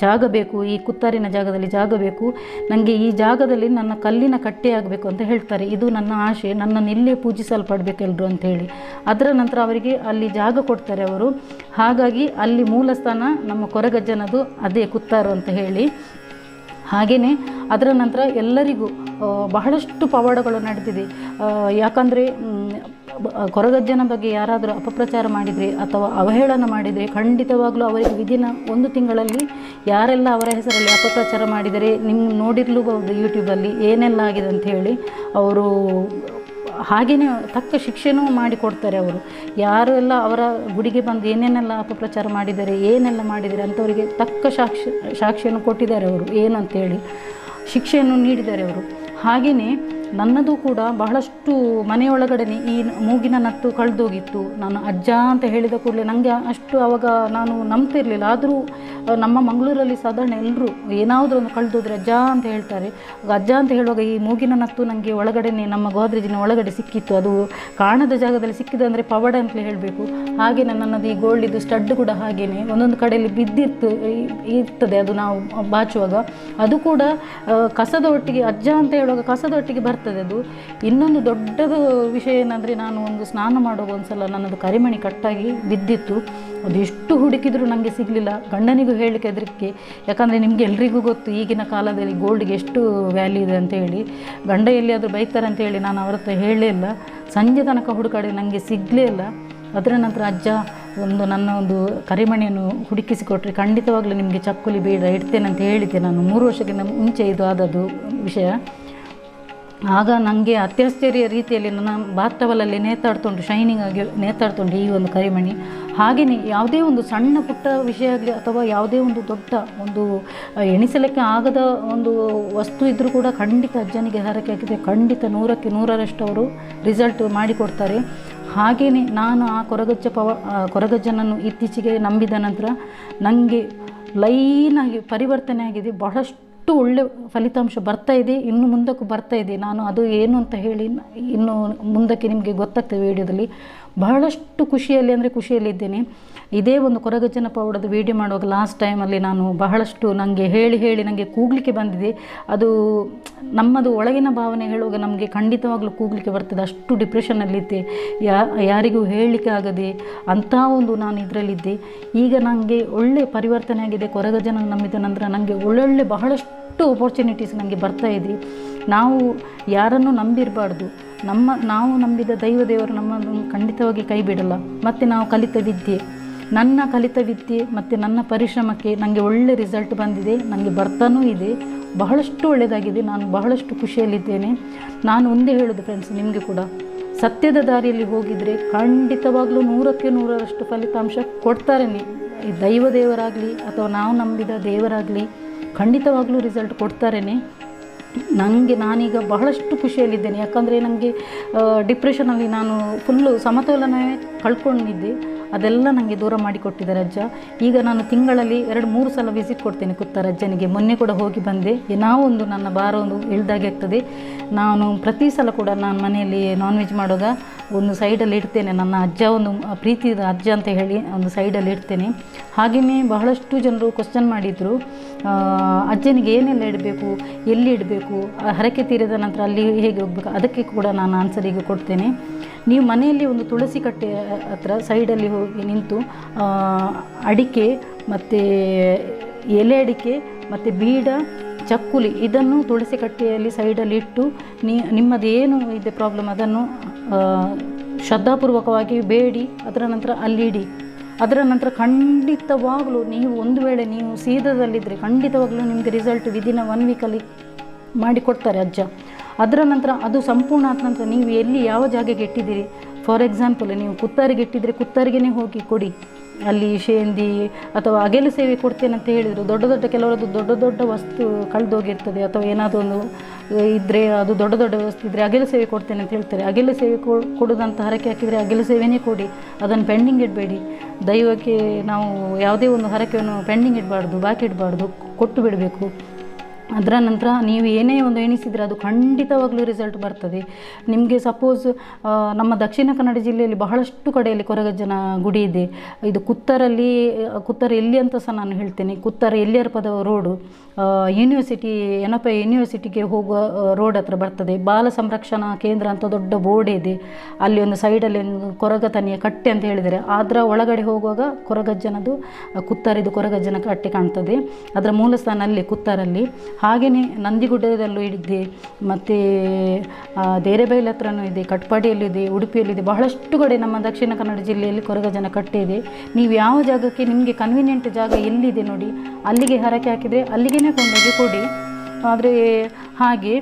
ಜಾಗ ಬೇಕು, ಈ ಕುತ್ತಾರಿನ ಜಾಗದಲ್ಲಿ ಜಾಗ ಬೇಕು, ನನಗೆ ಈ ಜಾಗದಲ್ಲಿ ನನ್ನ ಕಲ್ಲಿನ ಕಟ್ಟೆ ಆಗಬೇಕು ಅಂತ ಹೇಳ್ತಾರೆ. ಇದು ನನ್ನ ಆಶೆ, ನನ್ನನ್ನು ಇಲ್ಲೇ ಪೂಜಿಸಲ್ಪಡಬೇಕೆಲ್ಲರೂ ಅಂತ ಹೇಳಿ. ಅದರ ನಂತರ ಅವರಿಗೆ ಅಲ್ಲಿ ಜಾಗ ಕೊಡ್ತಾರೆ ಅವರು. ಹಾಗಾಗಿ ಅಲ್ಲಿ ಮೂಲ ಸ್ಥಾನ ನಮ್ಮ ಕೊರಗಜ್ಜನದು ಅದೇ ಕುತ್ತಾರು ಅಂತ ಹೇಳಿ. ಹಾಗೆಯೇ ಅದರ ನಂತರ ಎಲ್ಲರಿಗೂ ಬಹಳಷ್ಟು ಪವಾಡಗಳು ನಡೆದಿದೆ. ಯಾಕಂದರೆ ಕೊರಗಜ್ಜನ ಬಗ್ಗೆ ಯಾರಾದರೂ ಅಪಪ್ರಚಾರ ಮಾಡಿದರೆ ಅಥವಾ ಅವಹೇಳನ ಮಾಡಿದರೆ ಖಂಡಿತವಾಗಲೂ ಅವರಿಗೆ ವಿದಿನ 1 ತಿಂಗಳಲ್ಲಿ ಯಾರೆಲ್ಲ ಅವರ ಹೆಸರಲ್ಲಿ ಅಪಪ್ರಚಾರ ಮಾಡಿದರೆ ನಿಮ್ಮ ನೋಡಿರ್ಲೂಬಹುದು ಯೂಟ್ಯೂಬಲ್ಲಿ ಏನೆಲ್ಲ ಆಗಿದೆ ಅಂತ ಹೇಳಿ. ಅವರು ಹಾಗೆಯೇ ತಕ್ಕ ಶಿಕ್ಷೆನೂ ಮಾಡಿಕೊಡ್ತಾರೆ. ಅವರು ಯಾರು ಎಲ್ಲ ಅವರ ಗುಡಿಗೆ ಬಂದು ಏನೇನೆಲ್ಲ ಅಪಪ್ರಚಾರ ಮಾಡಿದ್ದಾರೆ, ಏನೆಲ್ಲ ಮಾಡಿದ್ದಾರೆ ಅಂಥವರಿಗೆ ತಕ್ಕ ಸಾಕ್ಷಿಯನ್ನು ಕೊಟ್ಟಿದ್ದಾರೆ ಅವರು, ಏನಂತೇಳಿ ಶಿಕ್ಷೆಯನ್ನು ನೀಡಿದ್ದಾರೆ ಅವರು. ಹಾಗೆಯೇ ನನ್ನದು ಕೂಡ ಬಹಳಷ್ಟು ಮನೆಯೊಳಗಡೆ ಈ ಮೂಗಿನ ನತ್ತು ಕಳೆದೋಗಿತ್ತು. ನಾನು ಅಜ್ಜ ಅಂತ ಹೇಳಿದ ಕೂಡಲೇ ನನಗೆ ಅಷ್ಟು ಆವಾಗ ನಾನು ನಂಬ್ತಿರಲಿಲ್ಲ. ಆದರೂ ನಮ್ಮ ಮಂಗಳೂರಲ್ಲಿ ಸಾಧಾರಣ ಎಲ್ಲರೂ ಏನಾದರೂ ಒಂದು ಕಳೆದೋದ್ರೆ ಅಜ್ಜ ಅಂತ ಹೇಳ್ತಾರೆ. ಅಜ್ಜ ಅಂತ ಹೇಳುವಾಗ ಈ ಮೂಗಿನ ನತ್ತು ನನಗೆ ಒಳಗಡೆ ನಮ್ಮ ಗೋದ್ರೇಜಿನ ಒಳಗಡೆ ಸಿಕ್ಕಿತ್ತು. ಅದು ಕಾಣದ ಜಾಗದಲ್ಲಿ ಸಿಕ್ಕಿದೆ ಅಂದರೆ ಪವಾಡ ಅಂತಲೇ ಹೇಳಬೇಕು. ಹಾಗೆಯೇ ನನ್ನದು ಈ ಗೋಲ್ಡಿದ್ದು ಸ್ಟಡ್ ಕೂಡ ಹಾಗೆಯೇ ಒಂದೊಂದು ಕಡೆಯಲ್ಲಿ ಇರ್ತದೆ. ಅದು ನಾವು ಬಾಚುವಾಗ ಅದು ಕೂಡ ಕಸದ ಒಟ್ಟಿಗೆ, ಅಜ್ಜ ಅಂತ ಹೇಳುವಾಗ ಕಸದ ಒಟ್ಟಿಗೆ ಬರ್ತದೆ ಅದು. ಇನ್ನೊಂದು ದೊಡ್ಡದು ವಿಷಯ ಏನಂದರೆ, ನಾನು ಒಂದು ಸ್ನಾನ ಮಾಡುವಾಗ ಒಂದು ಸಲ ನನ್ನದು ಕರಿಮಣಿ ಕಟ್ಟಾಗಿ ಬಿದ್ದಿತ್ತು. ಅದು ಎಷ್ಟು ಹುಡುಕಿದರೂ ನನಗೆ ಸಿಗಲಿಲ್ಲ. ಗಂಡನಿಗೂ ಹೇಳಲಿಕ್ಕೆ ಹೆದರಿಕೆ, ಯಾಕಂದರೆ ನಿಮಗೆ ಎಲ್ರಿಗೂ ಗೊತ್ತು ಈಗಿನ ಕಾಲದಲ್ಲಿ ಗೋಲ್ಡ್ಗೆ ಎಷ್ಟು ವ್ಯಾಲ್ಯೂ ಇದೆ ಅಂತ ಹೇಳಿ. ಗಂಡ ಎಲ್ಲಿಯಾದರೂ ಬೈತಾರೆ ಅಂತ ಹೇಳಿ ನಾನು ಅವ್ರ ಹತ್ರ ಹೇಳಲೇ ಇಲ್ಲ. ಸಂಜೆ ತನಕ ಹುಡುಕಾಡಿ ನನಗೆ ಸಿಗಲೇ ಇಲ್ಲ. ಅದರ ನಂತರ ಅಜ್ಜ ನನ್ನ ಒಂದು ಕರಿಮಣಿಯನ್ನು ಹುಡುಕಿಸಿಕೊಟ್ರೆ ಖಂಡಿತವಾಗ್ಲೂ ನಿಮಗೆ ಚಕ್ಕುಲಿ ಬೇಡ ಇಡ್ತೇನೆ ಅಂತ ಹೇಳಿದ್ದೆ ನಾನು. 3 ವರ್ಷಕ್ಕಿಂತ ಮುಂಚೆ ಇದು ಆದದ್ದು ವಿಷಯ. ಆಗ ನನಗೆ ಅತ್ಯಾಶ್ಚರ್ಯ ರೀತಿಯಲ್ಲಿ ನನ್ನ ಬಾತ್ತವಲಲ್ಲಿ ನೇತಾಡ್ತುಂಟು, ಶೈನಿಂಗ್ ಆಗಿ ನೇತಾಡ್ತುಂಟು ಈ ಒಂದು ಕರಿಮಣಿ. ಹಾಗೆಯೇ ಯಾವುದೇ ಒಂದು ಸಣ್ಣ ಪುಟ್ಟ ವಿಷಯ ಆಗಲಿ ಅಥವಾ ಯಾವುದೇ ಒಂದು ದೊಡ್ಡ ಒಂದು ಎಣಿಸಲಿಕ್ಕೆ ಆಗದ ಒಂದು ವಸ್ತು ಇದ್ದರೂ ಕೂಡ ಖಂಡಿತ ಅಜ್ಜನಿಗೆ ಹರಕೆ ಹಾಕಿದರೆ ಖಂಡಿತ 100ಕ್ಕೆ 100ರಷ್ಟು ಅವರು ರಿಸಲ್ಟ್ ಮಾಡಿಕೊಡ್ತಾರೆ. ಹಾಗೆಯೇ ನಾನು ಆ ಕೊರಗಜ್ಜನನ್ನು ಇತ್ತೀಚೆಗೆ ನಂಬಿದ ನಂತರ ನನಗೆ ಲೈನಾಗಿ ಪರಿವರ್ತನೆ ಆಗಿದೆ. ಬಹಳಷ್ಟು ಒಳ್ಳೆ ಫಲಿತಾಂಶ ಬರ್ತಾ ಇದೆ, ಇನ್ನು ಮುಂದಕ್ಕೂ ಬರ್ತಾ ಇದೆ. ನಾನು ಅದು ಏನು ಅಂತ ಹೇಳಿ ಇನ್ನು ಮುಂದಕ್ಕೆ ನಿಮಗೆ ಗೊತ್ತಾಗ್ತದೆ ವಿಡಿಯೋದಲ್ಲಿ. ಬಹಳಷ್ಟು ಖುಷಿಯಲ್ಲಿದ್ದೇನೆ. ಇದೇ ಒಂದು ಕೊರಗಜ್ಜನ ಪೌಡದ ವೀಡಿಯೋ ಮಾಡುವಾಗ ಲಾಸ್ಟ್ ಟೈಮಲ್ಲಿ ನಾನು ಬಹಳಷ್ಟು ನನಗೆ ಹೇಳಿ ನನಗೆ ಕೂಗಲಿಕ್ಕೆ ಬಂದಿದೆ. ಅದು ನಮ್ಮದು ಒಳಗಿನ ಭಾವನೆ ಹೇಳುವಾಗ ನಮಗೆ ಖಂಡಿತವಾಗ್ಲೂ ಕೂಗಲಿಕ್ಕೆ ಬರ್ತದೆ. ಅಷ್ಟು ಡಿಪ್ರೆಷನ್ನಲ್ಲಿದ್ದೆ, ಯಾರಿಗೂ ಹೇಳಲಿಕ್ಕೆ ಆಗದೆ ಅಂಥ ಒಂದು ನಾನು ಇದರಲ್ಲಿದ್ದೆ. ಈಗ ನನಗೆ ಒಳ್ಳೆ ಪರಿವರ್ತನೆ ಆಗಿದೆ. ಕೊರಗಜ್ಜನ ನಂಬಿದ ನಂತರ ನನಗೆ ಒಳ್ಳೊಳ್ಳೆ ಬಹಳಷ್ಟು ಆಪರ್ಚುನಿಟೀಸ್ ನನಗೆ ಬರ್ತಾ ಇದೆ. ನಾವು ಯಾರನ್ನು ನಂಬಿರಬಾರ್ದು. ನಾವು ನಂಬಿದ ದೇವರು ನಮ್ಮನ್ನು ಖಂಡಿತವಾಗಿ ಕೈ ಬಿಡಲ್ಲ. ಮತ್ತು ನಾವು ನನ್ನ ಕಲಿತ ವಿದ್ಯೆ ಮತ್ತು ನನ್ನ ಪರಿಶ್ರಮಕ್ಕೆ ನನಗೆ ಒಳ್ಳೆ ರಿಸಲ್ಟ್ ಬಂದಿದೆ, ನನಗೆ ಬರ್ತಾನೂ ಇದೆ. ಬಹಳಷ್ಟು ಒಳ್ಳೆಯದಾಗಿದೆ. ನಾನು ಬಹಳಷ್ಟು ಖುಷಿಯಲ್ಲಿದ್ದೇನೆ. ನಾನು ಒಂದೇ ಹೇಳೋದು ಫ್ರೆಂಡ್ಸ್, ನಿಮಗೆ ಕೂಡ ಸತ್ಯದ ದಾರಿಯಲ್ಲಿ ಹೋಗಿದರೆ ಖಂಡಿತವಾಗ್ಲೂ 100ಕ್ಕೆ 100ರಷ್ಟು ಫಲಿತಾಂಶ ಕೊಡ್ತಾರೆ. ಈ ದೇವರಾಗಲಿ ಅಥವಾ ನಾವು ನಂಬಿದ ದೇವರಾಗಲಿ ಖಂಡಿತವಾಗ್ಲೂ ರಿಸಲ್ಟ್ ಕೊಡ್ತಾರೇ. ನಾನೀಗ ಬಹಳಷ್ಟು ಖುಷಿಯಲ್ಲಿದ್ದೇನೆ. ಯಾಕಂದರೆ ನನಗೆ ಡಿಪ್ರೆಷನಲ್ಲಿ ನಾನು ಫುಲ್ಲು ಸಮತೋಲನವೇ ಕಳ್ಕೊಂಡಿದ್ದೆ. ಅದೆಲ್ಲ ನನಗೆ ದೂರ ಮಾಡಿಕೊಟ್ಟಿದ್ದಾರೆ ಅಜ್ಜ. ಈಗ ನಾನು ತಿಂಗಳಲ್ಲಿ 2-3 ಸಲ ವಿಸಿಟ್ ಕೊಡ್ತೇನೆ ಕuttarajjನಿಗೆ. ಮೊನ್ನೆ ಕೂಡ ಹೋಗಿ ಬಂದೆ. ಒಂದು ನನ್ನ ಭಾರ ಒಂದು ಇಳ್ದಾಗೆ ಆಗ್ತದೆ. ನಾನು ಪ್ರತಿ ಸಲ ಕೂಡ ನಾನು ಮನೆಯಲ್ಲಿ ನಾನ್ ವೆಜ್ ಮಾಡುವಾಗ ಒಂದು ಸೈಡಲ್ಲಿ ಇಡ್ತೇನೆ. ನನ್ನ ಅಜ್ಜ ಒಂದು ಪ್ರೀತಿ ಅಜ್ಜ ಅಂತ ಹೇಳಿ ಒಂದು ಸೈಡಲ್ಲಿ ಇಡ್ತೇನೆ. ಹಾಗೆಯೇ ಬಹಳಷ್ಟು ಜನರು ಕ್ವಶನ್ ಮಾಡಿದರು, ಅಜ್ಜನಿಗೆ ಏನೆಲ್ಲ ಇಡಬೇಕು, ಎಲ್ಲಿ ಇಡಬೇಕು, ಹರಕೆ ತೀರಿದ ನಂತರ ಅಲ್ಲಿ ಹೇಗೆ ಹೋಗಬೇಕು, ಅದಕ್ಕೆ ಕೂಡ ನಾನು ಆನ್ಸರಿಗೆ ಕೊಡ್ತೇನೆ. ನೀವು ಮನೆಯಲ್ಲಿ ಒಂದು ತುಳಸಿ ಕಟ್ಟೆ ಹತ್ರ ಸೈಡಲ್ಲಿ ಹೋಗಿ ನಿಂತು ಅಡಿಕೆ ಮತ್ತು ಎಲೆ ಅಡಿಕೆ ಮತ್ತು ಬೀಡ, ಚಕ್ಕುಲಿ ಇದನ್ನು ತುಳಸಿ ಕಟ್ಟೆಯಲ್ಲಿ ಸೈಡಲ್ಲಿ ಇಟ್ಟು ನಿಮ್ಮದೇನು ಇದೆ ಪ್ರಾಬ್ಲಮ್ ಅದನ್ನು ಶ್ರದ್ಧಾಪೂರ್ವಕವಾಗಿ ಬೇಡಿ ಅದರ ನಂತರ ಅಲ್ಲಿಡಿ. ಅದರ ನಂತರ ಖಂಡಿತವಾಗಲೂ ನೀವು ಒಂದು ವೇಳೆ ನೀವು ಸೀದದಲ್ಲಿದ್ದರೆ ಖಂಡಿತವಾಗಲೂ ನಿಮಗೆ ರಿಸಲ್ಟ್ ವಿದಿನ 1 ವೀಕಲ್ಲಿ ಮಾಡಿಕೊಡ್ತಾರೆ ಅಜ್ಜ. ಅದರ ನಂತರ ಅದು ಸಂಪೂರ್ಣ ಆದ ನಂತರ ನೀವು ಎಲ್ಲಿ ಯಾವ ಜಾಗಕ್ಕೆ ಇಟ್ಟಿದ್ದೀರಿ, ಫಾರ್ ಎಕ್ಸಾಂಪಲ್ ನೀವು ಕುತ್ತಾರಿಗೆ ಇಟ್ಟಿದ್ದರೆ ಕುತ್ತಾರಿಗೇ ಹೋಗಿ ಕೊಡಿ. ಅಲ್ಲಿ ಶೇಂದಿ ಅಥವಾ ಅಗೆಲು ಸೇವೆ ಕೊಡ್ತೇನೆ ಅಂತ ಹೇಳಿದರು. ದೊಡ್ಡ ಕೆಲವರದ್ದು ದೊಡ್ಡ ವಸ್ತು ಕಳೆದೋಗಿರ್ತದೆ ಅಥವಾ ಏನಾದರೂ ಒಂದು ಇದ್ದರೆ, ಅದು ದೊಡ್ಡ ವಸ್ತು ಇದ್ದರೆ ಅಗೆಲು ಸೇವೆ ಕೊಡ್ತೇನೆ ಅಂತ ಹೇಳ್ತಾರೆ. ಅಗೆಲು ಸೇವೆ ಕೊಡೋದಂತ ಹರಕೆ ಹಾಕಿದರೆ ಅಗೆಲು ಸೇವೆನೇ ಕೊಡಿ, ಅದನ್ನು ಪೆಂಡಿಂಗ್ ಇಡಬೇಡಿ. ದೈವಕ್ಕೆ ನಾವು ಯಾವುದೇ ಒಂದು ಹರಕೆಯನ್ನು ಪೆಂಡಿಂಗ್ ಇಡಬಾರ್ದು, ಬಾಕಿ ಇಡಬಾರ್ದು, ಕೊಟ್ಟು ಬಿಡಬೇಕು. ಅದರ ನಂತರ ನೀವು ಏನೇ ಒಂದು ಎಣಿಸಿದರೆ ಅದು ಖಂಡಿತವಾಗ್ಲೂ ರಿಸಲ್ಟ್ ಬರ್ತದೆ ನಿಮಗೆ. ಸಪೋಸ್ ನಮ್ಮ ದಕ್ಷಿಣ ಕನ್ನಡ ಜಿಲ್ಲೆಯಲ್ಲಿ ಬಹಳಷ್ಟು ಕಡೆಯಲ್ಲಿ ಕೊರಗಜ್ಜನ ಗುಡಿ ಇದೆ. ಇದು ಕುತ್ತಾರ ಎಲ್ಲಿ ಅಂತ ಸಹ ನಾನು ಹೇಳ್ತೇನೆ. ಕುತ್ತಾರ ಎಲ್ಲಿಯರ್ಪದ ರೋಡು ಯೂನಿವರ್ಸಿಟಿ ಯೂನಿವರ್ಸಿಟಿಗೆ ಹೋಗುವ ರೋಡ್ ಹತ್ರ ಬರ್ತದೆ. ಬಾಲ ಸಂರಕ್ಷಣಾ ಕೇಂದ್ರ ಅಂತ ದೊಡ್ಡ ಬೋರ್ಡ್ ಇದೆ. ಅಲ್ಲಿ ಒಂದು ಸೈಡಲ್ಲಿ ಒಂದು ಕೊರಗತನಿಯ ಕಟ್ಟೆ ಅಂತ ಹೇಳಿದರೆ, ಅದರ ಒಳಗಡೆ ಹೋಗುವಾಗ ಕೊರಗಜ್ಜನದು ಕೊರಗಜ್ಜನ ಕಟ್ಟೆ ಕಾಣ್ತದೆ. ಅದರ ಮೂಲಸ್ಥಾನ ಅಲ್ಲಿ ಕುತ್ತಾರಲ್ಲಿ. ಹಾಗೆಯೇ ನಂದಿಗುಡ್ಡದಲ್ಲೂ ಇದೆ, ಮತ್ತು ದೇರೆಬೈಲ್ ಹತ್ರನೂ ಇದೆ, ಕಟ್ಪಾಡಿಯಲ್ಲಿದೆ, ಉಡುಪಿಯಲ್ಲಿದೆ, ಬಹಳಷ್ಟು ಕಡೆ ನಮ್ಮ ದಕ್ಷಿಣ ಕನ್ನಡ ಜಿಲ್ಲೆಯಲ್ಲಿ ಕೊರಗಜ್ಜನ ಕಟ್ಟೆ ಇದೆ. ನೀವು ಯಾವ ಜಾಗಕ್ಕೆ ನಿಮಗೆ ಕನ್ವೀನಿಯೆಂಟ್ ಜಾಗ ಎಲ್ಲಿದೆ ನೋಡಿ ಅಲ್ಲಿಗೆ ಹರಕೆ ಹಾಕಿದರೆ ಅಲ್ಲಿಗೇ ಕೊಂಡೋಗಿ ಕೊಡಿ. ಆದರೆ ಹಾಗೆ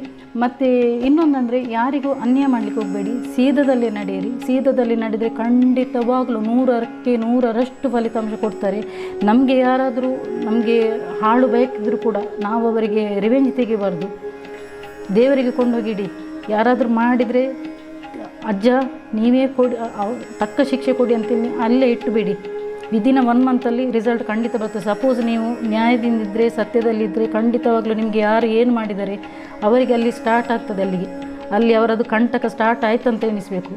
ಮತ್ತು ಇನ್ನೊಂದಂದರೆ ಯಾರಿಗೂ ಅನ್ಯಾಯ ಮಾಡಲಿಕ್ಕೆ ಹೋಗಬೇಡಿ, ಸೀದದಲ್ಲಿ ನಡೆಯಿರಿ. ಸೀದದಲ್ಲಿ ನಡೆದರೆ ಖಂಡಿತವಾಗಲೂ 100ಕ್ಕೆ 100ರಷ್ಟು ಫಲಿತಾಂಶ ಕೊಡ್ತಾರೆ. ನಮಗೆ ಯಾರಾದರೂ ನಮಗೆ ಹಾಳು ಬೇಕಿದ್ದರೂ ಕೂಡ ನಾವು ಅವರಿಗೆ ರಿವೆಂಜ್ ತೆಗಿಬಾರ್ದು, ದೇವರಿಗೆ ಕೊಂಡೋಗಿಡಿ. ಯಾರಾದರೂ ಮಾಡಿದರೆ ಅಜ್ಜ ನೀವೇ ಕೊಡಿ, ತಕ್ಕ ಶಿಕ್ಷೆ ಕೊಡಿ ಅಂತೇಳಿ ಅಲ್ಲೇ ಇಟ್ಟುಬಿಡಿ. ವಿದಿನ 1 ಮಂತಲ್ಲಿ ರಿಸಲ್ಟ್ ಖಂಡಿತ ಬರ್ತದೆ. ಸಪೋಸ್ ನೀವು ನ್ಯಾಯದಿಂದಿದ್ದರೆ, ಸತ್ಯದಲ್ಲಿದ್ದರೆ, ಖಂಡಿತವಾಗಲೂ ನಿಮಗೆ ಯಾರು ಏನು ಮಾಡಿದ್ದಾರೆ ಅವರಿಗೆ ಅಲ್ಲಿ ಸ್ಟಾರ್ಟ್ ಆಗ್ತದೆ, ಅಲ್ಲಿ ಅವರದು ಕಂಟಕ ಸ್ಟಾರ್ಟ್ ಆಯ್ತು ಅಂತ ಎನಿಸಬೇಕು.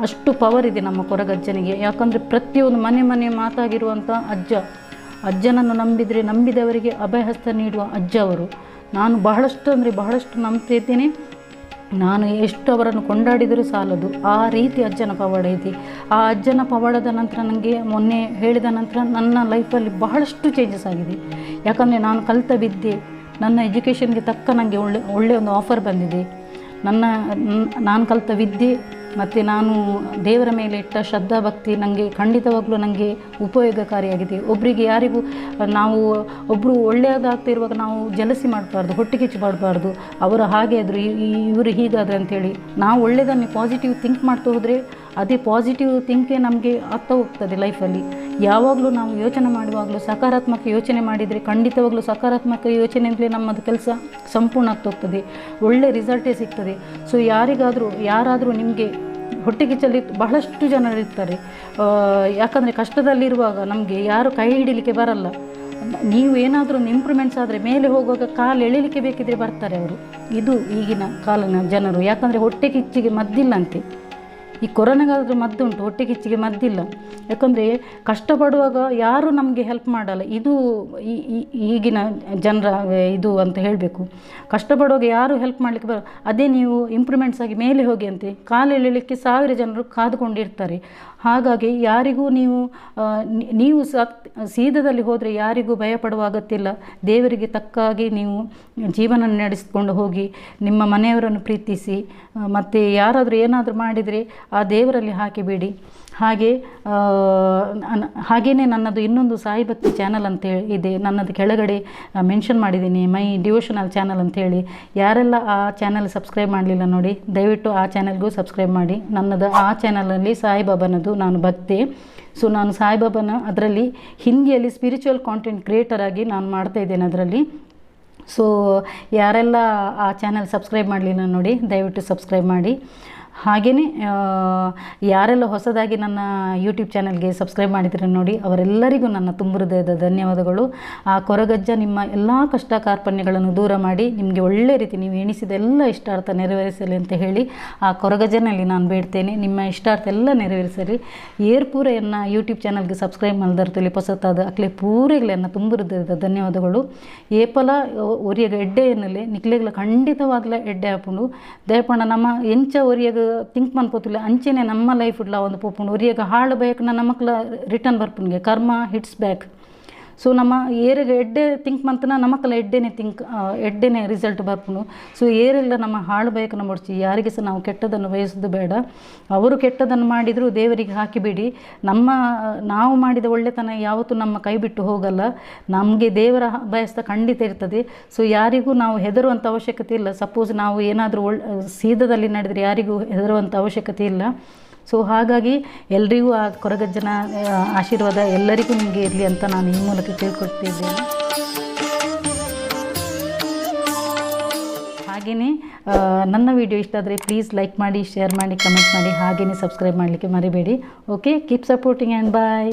ಅಷ್ಟು ಪವರ್ ಇದೆ ನಮ್ಮ ಕೊರಗಜ್ಜನಿಗೆ. ಯಾಕಂದರೆ ಪ್ರತಿಯೊಂದು ಮನೆ ಮಾತಾಗಿರುವಂಥ ಅಜ್ಜನನ್ನು ನಂಬಿದವರಿಗೆ ಅಭಯಹಸ್ತ ನೀಡುವ ಅಜ್ಜ ಅವರು. ನಾನು ಬಹಳಷ್ಟು ನಂಬ್ತಿದ್ದೇನೆ. ನಾನು ಎಷ್ಟು ಅವರನ್ನು ಕೊಂಡಾಡಿದರೂ ಸಾಲದು, ಆ ರೀತಿ ಅಜ್ಜನ ಪವಾಡ ಇದೆ. ಆ ಅಜ್ಜನ ಪವಾಡದ ನಂತರ ನನಗೆ ಮೊನ್ನೆ ಹೇಳಿದ ನಂತರ ನನ್ನ ಲೈಫಲ್ಲಿ ಬಹಳಷ್ಟು ಚೇಂಜಸ್ ಆಗಿದೆ. ಯಾಕಂದರೆ ನಾನು ಕಲಿತ ವಿದ್ಯೆ, ನನ್ನ ಎಜುಕೇಷನ್ಗೆ ತಕ್ಕ ನನಗೆ ಒಳ್ಳೆಯ ಒಂದು ಆಫರ್ ಬಂದಿದೆ. ನಾನು ಕಲಿತ ವಿದ್ಯೆ ಮತ್ತು ನಾನು ದೇವರ ಮೇಲೆ ಇಟ್ಟ ಶ್ರದ್ಧಾ ಭಕ್ತಿ ನನಗೆ ಖಂಡಿತವಾಗಲೂ ನನಗೆ ಉಪಯೋಗಕಾರಿಯಾಗಿದೆ. ಒಬ್ಬರಿಗೆ ಯಾರಿಗೂ ನಾವು ಒಬ್ಬರು ಒಳ್ಳೆಯದಾಗ್ತಿರುವಾಗ ನಾವು ಜಲಸಿ ಮಾಡಬಾರ್ದು, ಹೊಟ್ಟೆ ಕಿಚ್ಚು ಮಾಡಬಾರ್ದು. ಅವರು ಹಾಗೆ ಆದರು, ಇವರು ಹೀಗಾದ್ರೆ ಅಂಥೇಳಿ ನಾವು ಒಳ್ಳೆಯದನ್ನೇ ಪಾಸಿಟಿವ್ ಥಿಂಕ್ ಮಾಡ್ತಾ ಹೋದರೆ ಅದೇ ಪಾಸಿಟಿವ್ ಥಿಂಕೇ ನಮಗೆ ಆಗ್ತಾ ಹೋಗ್ತದೆ ಲೈಫಲ್ಲಿ. ಯಾವಾಗಲೂ ನಾವು ಯೋಚನೆ ಮಾಡುವಾಗಲೂ ಸಕಾರಾತ್ಮಕ ಯೋಚನೆ ಮಾಡಿದರೆ ಖಂಡಿತವಾಗಲೂ ಸಕಾರಾತ್ಮಕ ಯೋಚನೆಯಿಂದಲೇ ನಮ್ಮದು ಕೆಲಸ ಸಂಪೂರ್ಣ ಆಗ್ತಾ ಹೋಗ್ತದೆ, ಒಳ್ಳೆ ರಿಸಲ್ಟೇ ಸಿಗ್ತದೆ. ಸೊ ಯಾರಾದರೂ ನಿಮಗೆ ಹೊಟ್ಟೆ ಕಿಚ್ಚಲ್ಲಿ ಬಹಳಷ್ಟು ಜನರಿರ್ತಾರೆ. ಯಾಕಂದರೆ ಕಷ್ಟದಲ್ಲಿರುವಾಗ ನಮಗೆ ಯಾರು ಕೈ ಹಿಡಿಲಿಕ್ಕೆ ಬರಲ್ಲ. ನೀವು ಏನಾದರೂ ಇಂಪ್ರೂವ್ಮೆಂಟ್ಸ್ ಆದರೆ ಮೇಲೆ ಹೋಗುವಾಗ ಕಾಲು ಎಳಿಲಿಕ್ಕೆ ಬೇಕಿದ್ರೆ ಬರ್ತಾರೆ ಅವರು. ಇದು ಈಗಿನ ಕಾಲಿನ ಜನರು. ಯಾಕಂದರೆ ಹೊಟ್ಟೆ ಕಿಚ್ಚಿಗೆ ಮದ್ದಿಲ್ಲಂತೆ. ಈ ಕೊರೋನಾಗಾದರೂ ಮದ್ದುಂಟು, ಹೊಟ್ಟೆ ಕಿಚ್ಚಿಗೆ ಮದ್ದಿಲ್ಲ. ಯಾಕಂದರೆ ಕಷ್ಟಪಡುವಾಗ ಯಾರೂ ನಮಗೆ ಹೆಲ್ಪ್ ಮಾಡಲ್ಲ. ಇದು ಈಗಿನ ಜನರ ಇದು ಅಂತ ಹೇಳಬೇಕು. ಕಷ್ಟಪಡುವಾಗ ಯಾರೂ ಹೆಲ್ಪ್ ಮಾಡಲಿಕ್ಕೆ ಬರಲ್ಲ. ಅದೇ ನೀವು ಇಂಪ್ರೂವ್ಮೆಂಟ್ಸ್ ಆಗಿ ಮೇಲೆ ಹೋಗಿ ಅಂತೆ ಕಾಲು ಎಳಿಲಿಕ್ಕೆ 1000 ಜನರು ಕಾದುಕೊಂಡಿರ್ತಾರೆ. ಹಾಗಾಗಿ ಯಾರಿಗೂ ನೀವು ಸೀದದಲ್ಲಿ ಹೋದರೆ ಯಾರಿಗೂ ಭಯಪಡುವ ಅಗತ್ಯ. ದೇವರಿಗೆ ತಕ್ಕಾಗಿ ನೀವು ಜೀವನ ನಡೆಸಿಕೊಂಡು ಹೋಗಿ, ನಿಮ್ಮ ಮನೆಯವರನ್ನು ಪ್ರೀತಿಸಿ, ಮತ್ತು ಯಾರಾದರೂ ಏನಾದರೂ ಮಾಡಿದರೆ ಆ ದೇವರಲ್ಲಿ ಹಾಕಿಬಿಡಿ. ಹಾಗೆಯೇ ನನ್ನದು ಇನ್ನೊಂದು ಸಾಯಿ ಭಕ್ತಿ ಚಾನಲ್ ಅಂತ ಇದೆ. ನನ್ನದು ಕೆಳಗಡೆ ಮೆನ್ಷನ್ ಮಾಡಿದ್ದೀನಿ, ಮೈ ಡಿವೋಷನಲ್ ಚಾನಲ್ ಅಂಥೇಳಿ. ಯಾರೆಲ್ಲ ಆ ಚಾನಲ್ ಸಬ್ಸ್ಕ್ರೈಬ್ ಮಾಡಲಿಲ್ಲ ನೋಡಿ, ದಯವಿಟ್ಟು ಆ ಚಾನಲ್ಗೂ ಸಬ್ಸ್ಕ್ರೈಬ್ ಮಾಡಿ. ನನ್ನದು ಆ ಚಾನಲಲ್ಲಿ ಸಾಯಿಬಾಬಾನದು ನಾನು ಭಕ್ತೆ. ಸೊ ನಾನು ಸಾಯಿಬಾಬಾನ ಅದರಲ್ಲಿ ಹಿಂದಿಯಲ್ಲಿ ಸ್ಪಿರಿಚುವಲ್ ಕಾಂಟೆಂಟ್ ಕ್ರಿಯೇಟರ್ ಆಗಿ ನಾನು ಮಾಡ್ತಾಯಿದ್ದೇನೆ ಅದರಲ್ಲಿ. ಸೊ ಯಾರೆಲ್ಲ ಆ ಚಾನಲ್ ಸಬ್ಸ್ಕ್ರೈಬ್ ಮಾಡಲಿಲ್ಲ ನೋಡಿ, ದಯವಿಟ್ಟು ಸಬ್ಸ್ಕ್ರೈಬ್ ಮಾಡಿ. ಹಾಗೆಯೇ ಯಾರೆಲ್ಲ ಹೊಸದಾಗಿ ನನ್ನ ಯೂಟ್ಯೂಬ್ ಚಾನಲ್ಗೆ ಸಬ್ಸ್ಕ್ರೈಬ್ ಮಾಡಿದರೆ ನೋಡಿ, ಅವರೆಲ್ಲರಿಗೂ ನನ್ನ ತುಂಬ ಹೃದಯದ ಧನ್ಯವಾದಗಳು. ಆ ಕೊರಗಜ್ಜ ನಿಮ್ಮ ಎಲ್ಲ ಕಷ್ಟ ಕಾರ್ಪಣ್ಯಗಳನ್ನು ದೂರ ಮಾಡಿ ನಿಮಗೆ ಒಳ್ಳೆ ರೀತಿ ನೀವು ಎಣಿಸಿದ ಎಲ್ಲ ಇಷ್ಟಾರ್ಥ ನೆರವೇರಿಸಲಿ ಅಂತ ಹೇಳಿ ಆ ಕೊರಗಜ್ಜನಲ್ಲಿ ನಾನು ಬೇಡ್ತೇನೆ. ನಿಮ್ಮ ಇಷ್ಟಾರ್ಥ ಎಲ್ಲ ನೆರವೇರಿಸಲಿ. ಏರ್ಪೂರ ಎನ್ನ ಯೂಟ್ಯೂಬ್ ಚಾನಲ್ಗೆ ಸಬ್ಸ್ಕ್ರೈಬ್ ಮಲ್ದರ್ತಲಿ ಪೊಸತ್ತಾದ ಅಕ್ಲೆ ಪೂರೆಗ್ಲೆ ಎನ್ನ ತುಂಬ ಹೃದಯದ ಧನ್ಯವಾದಗಳು. ಏಪಲ ಒರಿಯಗ ಎಡ್ಡೆ ಎನ್ನಲೆ ನಿಕ್ಲೆಗ್ಲ ಖಂಡಿತವಾಗ್ಲ ಎಡ್ಡೆ ಹಾಪುಂಡು ದಯಪಂಡ ನಮ್ಮ ಎಂಚ ಒರಿಯಗ ಥಿಂಕ್ ಮನ್ಪೋತಿಲ್ಲ ಅಂಚೆನೆ ನಮ್ಮ ಲೈಫ್ ಇಡ್ಲ ಒಂದು ಪೋಪುಂಡು ಒರಿಯಾಗ ಹಾಳು ಬಯಕನ್ನ ನಮಕ್ಲ ರಿಟರ್ನ್ ಬರ್ಪುನ್ಗೆ ಕರ್ಮ ಹಿಟ್ಸ್ ಬ್ಯಾಕ್. ಸೊ ನಮ್ಮ ಏರಿಗೆ ಎಡ್ಡೆ ಥಿಂಕ್ ಮಂತನ ನಮಕ್ಕಲ್ಲ ಎಡ್ಡೆನೇ ರಿಸಲ್ಟ್ ಬರ್ಪುಂಡು. ಸೊ ಏರೆಲ್ಲ ನಮ್ಮ ಹಾಳು ಬಯಕನ್ನ ಮುಡ್ಸಿ ಯಾರಿಗೆ ಸಹ ನಾವು ಕೆಟ್ಟದನ್ನು ಬಯಸೋದು ಬೇಡ. ಅವರು ಕೆಟ್ಟದನ್ನು ಮಾಡಿದರೂ ದೇವರಿಗೆ ಹಾಕಿಬಿಡಿ. ನಾವು ಮಾಡಿದ ಒಳ್ಳೆತನ ಯಾವತ್ತೂ ನಮ್ಮ ಕೈ ಬಿಟ್ಟು ಹೋಗಲ್ಲ. ನಮಗೆ ದೇವರ ಬಯಸ್ತಾ ಖಂಡಿತ ಇರ್ತದೆ. ಸೊ ಯಾರಿಗೂ ನಾವು ಹೆದರುವಂಥ ಅವಶ್ಯಕತೆ ಇಲ್ಲ. ಸಪೋಸ್ ನಾವು ಏನಾದರೂ ಸೀದದಲ್ಲಿ ನಡೆದರೆ ಯಾರಿಗೂ ಹೆದರುವಂಥ ಅವಶ್ಯಕತೆ ಇಲ್ಲ. ಸೊ ಹಾಗಾಗಿ ಎಲ್ರಿಗೂ ಆ ಕೊರಗಜ್ಜನ ಆಶೀರ್ವಾದ ಎಲ್ಲರಿಗೂ ನಿಮಗೆ ಇರಲಿ ಅಂತ ನಾನು ಈ ಮೂಲಕ ಕೇಳ್ಕೊಳ್ತಿದ್ದೇನೆ. ಹಾಗೆಯೇ ನನ್ನ ವಿಡಿಯೋ ಇಷ್ಟ ಆದರೆ ಪ್ಲೀಸ್ ಲೈಕ್ ಮಾಡಿ, ಶೇರ್ ಮಾಡಿ, ಕಮೆಂಟ್ ಮಾಡಿ, ಹಾಗೆಯೇ ಸಬ್ಸ್ಕ್ರೈಬ್ ಮಾಡಲಿಕ್ಕೆ ಮರಿಬೇಡಿ. Okay, keep supporting and bye.